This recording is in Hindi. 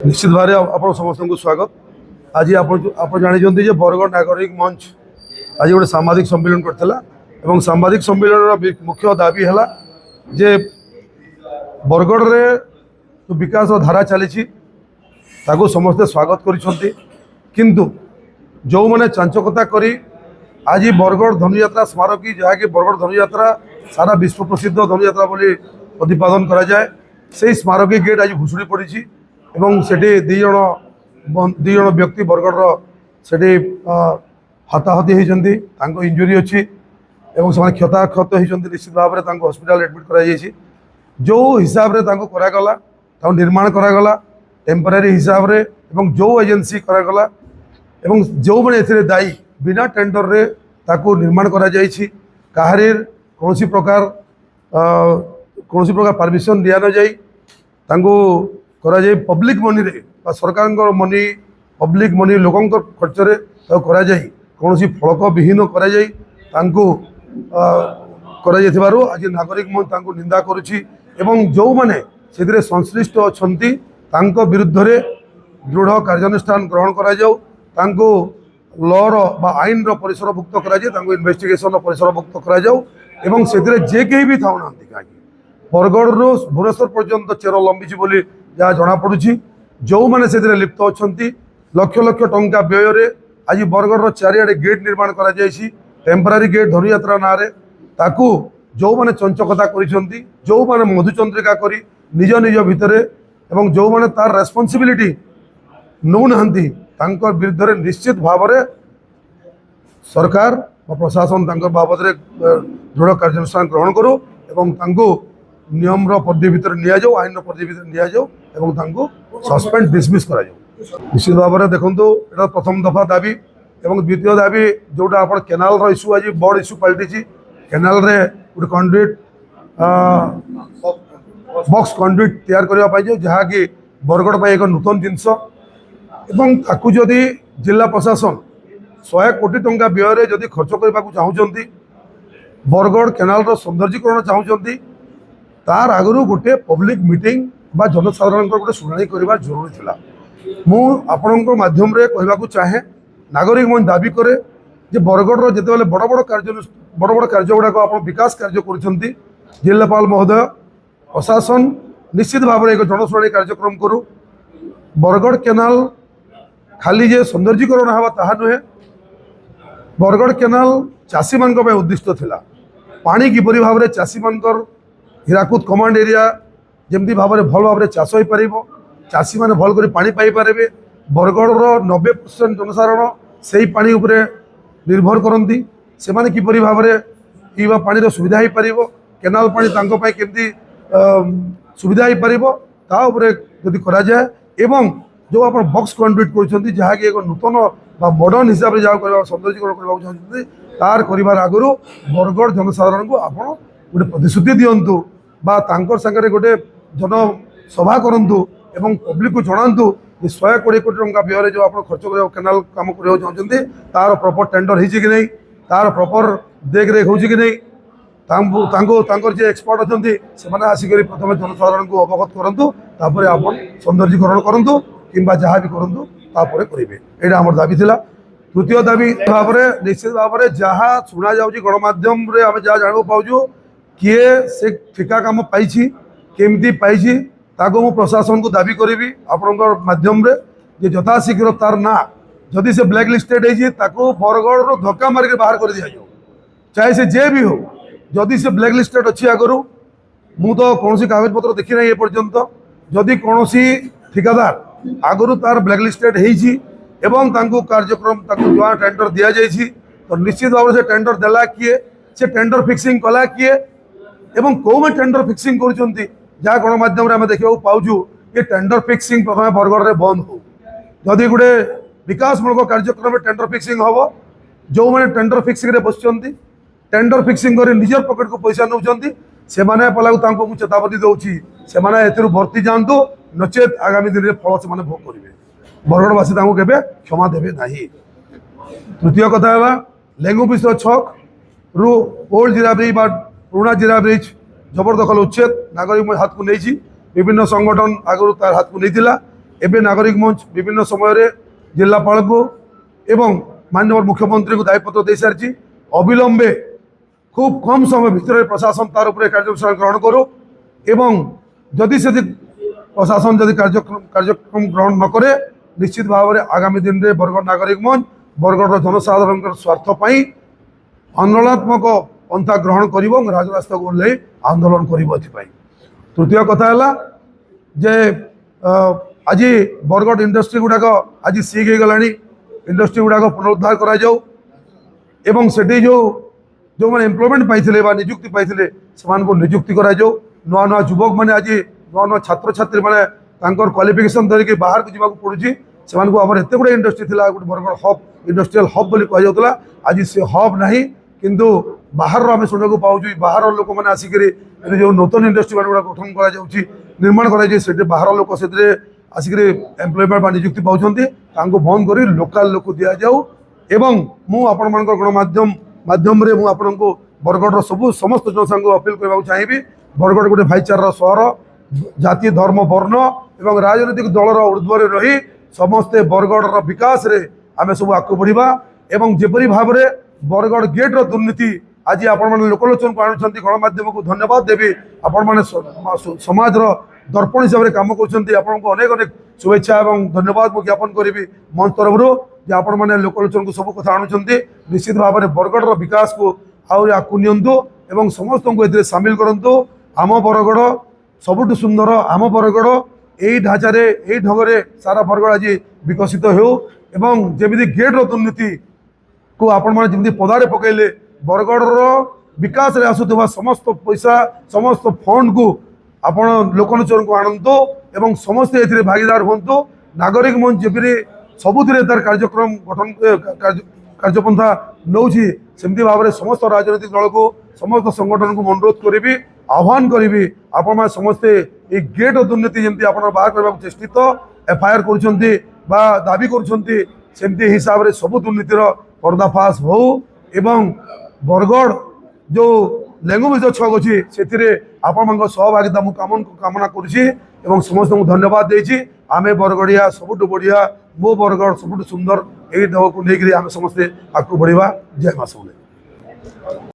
निश्चित भाव आप समस्त को स्वागत। आज आप जानते बरगढ़ नागरिक मंच आज गोटे सांबादिक सम्मेलन करता। सांबादिक सम्मेलन मुख्य दाबी है जे बरगढ़ रे जो विकास धारा चली समस्ते स्वागत किंतु जो मैंने चांचकता करी आज बरगढ़ धनुयात्रा स्मारकी जहाँकि बरगढ़ धनुयात्रा सारा विश्व प्रसिद्ध धनुयात्रा बोली प्रतिपादन करा जाए से स्मारकी गेट आज भुशुड़ी पड़ी एवं सेठी दुई जन व्यक्ति बरगढ़ से हताहति होती इंजुरी अच्छी एवं से क्षताक्षत होती निश्चित भाव में हॉस्पिटल एडमिट कर जो हिसाब से करागला निर्माण करागला टेम्पररी हिसाब रे एवं जो एजेंसी करागला एवं जो मैंने दायी बिना टेंडर रे ताकू निर्माण करा जायछि काहारीर कौन प्रकार परमिशन दिया न जाई तांको करा जाए पब्लिक मनी रे सरकार मनी पब्लिक मनी लोकों खर्च रे करा जाए कौन फलक विहीन करा जाए तांको करा जाइथिबारु आज नागरिक मंच तांको निंदा करुछि एवं जो माने सेदिरे संश्लिष्ट अछंती तांको विरुद्ध रे दृढ़ कार्यानुष्ठान ग्रहण करा जाऊ तांको लॉर बा आईन रो परिसरभुक्त करा जाए तांको इन्वेस्टिगेशन परिसरभुक्त करा जाऊ एवं सेदिरे जे केही भी थाउ नांती काकी बरगढ़ रू भुवनेश्वर पर्यंत चेर लंबी बोली जहाँ जना पड़ुछि जो मैंने से लिप्त अच्छा लक्ष लक्ष टंका व्यय रे आज बरगढ़ चारिआडे गेट निर्माण करा जायछि टेम्पररी गेट धनुयात्रा ना रे ताकू जो मैंने चंचकता करिसेंती जो मैंने मधुचंद्रिका करी निज निज भितर एवं जो मैंने तार रेस्पॉन्सिबिलिटी नौ नांती तांकर विरुद्ध रे निश्चित भाव में सरकार प्रशासन तांकर बाबद रे दृढ़ कार्यानुष्ठान ग्रहण करू एवं तांको नियम पद्धति भितर नि जाऊ आईन पद्धति भितर नि जाऊ एवं तांको सस्पेंड डिसमिस करा जाऊ। निश्चित भाव में देखो एटा प्रथम दफा दाबी एवं द्वितीय दाबी जोटा आप केनाल रो इश्यू आज बड़ इश्यू पलटि केनाल रे गोटे कंडुइट बॉक्स कंडुइट तैयार करने जहाँकि बरगढ़ एक नूतन जिनस एवं ताकू जदि जिला प्रशासन 100 कोटी टंका व्यय जदि खर्च करने को चाहूँगी बरगढ़ केनाल रो सौंदर्यीकरण चाहूँगी तार आगु गोटे पब्लिक मीटिंग बा जनसाधारण गोटे शुणाणी करवा जरूरी थिला। मु आपणक माध्यम रे कहबाकू चाहे नागरिक मन दाबी करे जे बरगढ़ रो जेते बड़ बड़ कार्य गुड़ाक आप विकास कार्य कर जिलापाल महोदय प्रशासन निश्चित भाव में एक जनशुणाणी कार्यक्रम करू बरगढ़ केनाल खाली जे सौंदर्यीकरण हवा ताहा नुहे बरगढ़ केनाल चाषी मान उद्दिष्ट थिला पानी किपरि भाव में चाषी मानकर हीराकुद कमांड एरिया जमती भाव में भल भाव में चाष हो पार चाषी मैंने भल कर पानी पाइपर बरगढ़ 90% जनसाधारण से पानी उपरे निर्भर करती से माने किपरि भाव में पीवा पानी सुविधा हो पार केनाल पानी केमती सुविधा हो पार जदि करा जाए एवं जो आप बॉक्स कंडुइट कर जहाँकि एक नूतन मॉडर्न हिसाब से जहाँ सौंदर्यीकरण करने चाहते तार कर आगु बरगढ़ जनसाधारण को आप गोटे प्रतिश्रुति दिंतु बा तांकर संगे गोटे जनसभा करूँ एवं पब्लिक को जनातु 120 कोटी टंका व्यय जो आप खर्च कर केनाल कम करने चाहते तार प्रॉपर टेंडर हो कि नहीं तार प्रॉपर देख रेख हो कि नहीं जे एक्सपर्ट अच्छा से आसिक प्रथम जनसाधारण को अवगत करूँ तापर आप सौंदर्यीकरण करूँ कि जहाँ भी करूँ तापर करेंगे यहाँ आम दाबी थिला। तृतीय दाबी भाव में निश्चित भाव में जहाँ शुणा जा गणमाध्यम आम जहाँ जाना पाचु किए से ठिका काम पाई केमती पाई ताको मु प्रशासन को दाबी करी आपण माध्यम रे यथाशीघ्र तार ना जदि से ब्लैक लिस्टेड है बरगढ़ रो धक्का मारिक बाहर कर दिया जाओ चाहे से जे भी हो जदि से ब्लैक लिस्टेड अच्छी आगु मु तो कौन कागज पत्र देखी ना पर्यंत जदि कौन ठिकादार आगु तार ब्लैक लिस्टेड एवं तांको कार्यक्रम जहाँ टेंडर दि जाए तो निश्चित भाव से टेंडर देला किए से टेंडर फिक्सिंग कला किए एवं कौ टेंडर फिक्सिंग कर जहाँ गणमाध्यम आम देखा पाचु ये टेंडर फिक्सिंग प्रथम बरगढ़ में बंद हो जदि गोटे विकासमूलक कार्यक्रम में टेंडर फिक्सिंग हम जो मैंने टेंडर फिक्सिंग बस टेंडर फिक्सिंग कर निजर पकेट को पैसा नौ से पलाको चेतावनी दूसरी से भर्ती जातु नचेत आगामी दिन में फल से भोग करेंगे बरगढ़वासी के क्षमा देवे ना। तृतीय कथा है लेंगुपिसर छक रु ओल्ड जिरा ब्रिज पुराना जिरा ब्रिज जबरदखल उच्छेद नागरिक हाथ को नहीं विभिन्न संगठन आगु तार हाथ को नहीं एवं नागरिक मंच विभिन्न समय जिलापाल को एवं माननीय मुख्यमंत्री को दायित्व दे सारी अविलंबे खूब कम समय भितर प्रशासन तार उपरे कार्यक्रम ग्रहण करो एवं जदि से प्रशासन जदि कार्यक्रम ग्रहण न करे निश्चित भाव में आगामी दिन में बरगढ़ नागरिक मंच बरगढ़ जनसाधारण स्वार्थपाई आंदोलनात्मक पंथा ग्रहण कर राजरास्ता को ओह्ल आंदोलन कर। तृतीय कथा है जे आज बरगढ़ इंडस्ट्री गुड़ाक आज सिक हो गला इंडस्ट्री गुड़ाक पुनरुद्धार करा जाऊ एवं सेठी जो जो मैंने एम्प्लॉयमेंट पाइथिले बा नियुक्ति पाइथिले समान को नियुक्ति करा जाऊ नुआ नुआ युवक मैंने आज नुआ नुआ छात्र छात्री मैंने क्वालिफिकेशन धरिकी बाहर को जावाक पड़ुछि सेमान को आमर एते गुडे इंडस्ट्री थिला गोटे बरगढ़ हब इंडस्ट्रियल हब बोली कह जाउतला आज से हब नाही किंतु बाहर आम शुणा पाऊँ बाहर लोक मैंने आसिक जो नूतन इंडस्ट्री गुड़ा गठन कर निर्माण कर बाहर लोक से आसिक एम्प्लॉयमेंट नियुक्ति पाँच बंद कर लोकाल लोक दि जाऊ एवं मुझे गणमाध्यम माध्यम रे आपण को बरगढ़ सबू समस्त जनसांग अपील करने चाहिए बरगढ़ गोटे भाईचार सहर जाति धर्म वर्ण एवं राजनीतिक दलर ऊर्ध्वर रही समस्ते बरगढ़ विकास रे आमे सब आगू बढ़ा एवं जेपरी भाव में बरगढ़ गेट रो दुर्नीति आज आपण लोकलोचन को आणुछंती गणमाध्यम को धन्यवाद देवी आपण माने समाज रो दर्पण हिसाब से काम कर अनेक अनेक शुभेच्छा और धन्यवाद मुझे ज्ञापन करी मंच तरफ जे आपण माने लोकलोचन को सब कथा आणुछंती निश्चित भाव में बरगढ़ रो विकास को आउरी आकु नियंतु एवं समस्त को एथिरे शामिल करंतु आम बरगढ़ सबुठ सुंदर आम बरगढ़ यही ढांचार यही ढंगे सारा बरगढ़ आज विकसित हो एवं जमी गेट रो दुर्नीति को आपण माने जमी पदारे पकईले बरगढ़ विकास रे आसुवा समस्त पैसा समस्त फंड को आपण लोकलोचन को आणतु एवं समस्ते एथिरे भागीदार हूँ नागरिक मंच जमी सबुथिरे तार कार्यक्रम गठन कार्यपंथा नौछि सेमती भाव में समस्त राजनीतिक दल को समस्त संगठन को अनुरोध करी आह्वान करी आपण समस्ते ये गेट दुर्नीति जमी आप बाहर करने चेष्टित एफआईआर कर दाबी करमती हिसाब से सब दुर्नीतिर पर्दाफाश हो एवं बरगढ़ जो लैंग्वेज छक अच्छी से आपण सहभागिता कामना करुच्ची समस्त को धन्यवाद देछि आमे बरगढ़िया सबुठ बढ़िया मो बरगढ़ सबुठ सुंदर यही ढंग को लेकर आम समस्ते आगू बढ़ा जय मां।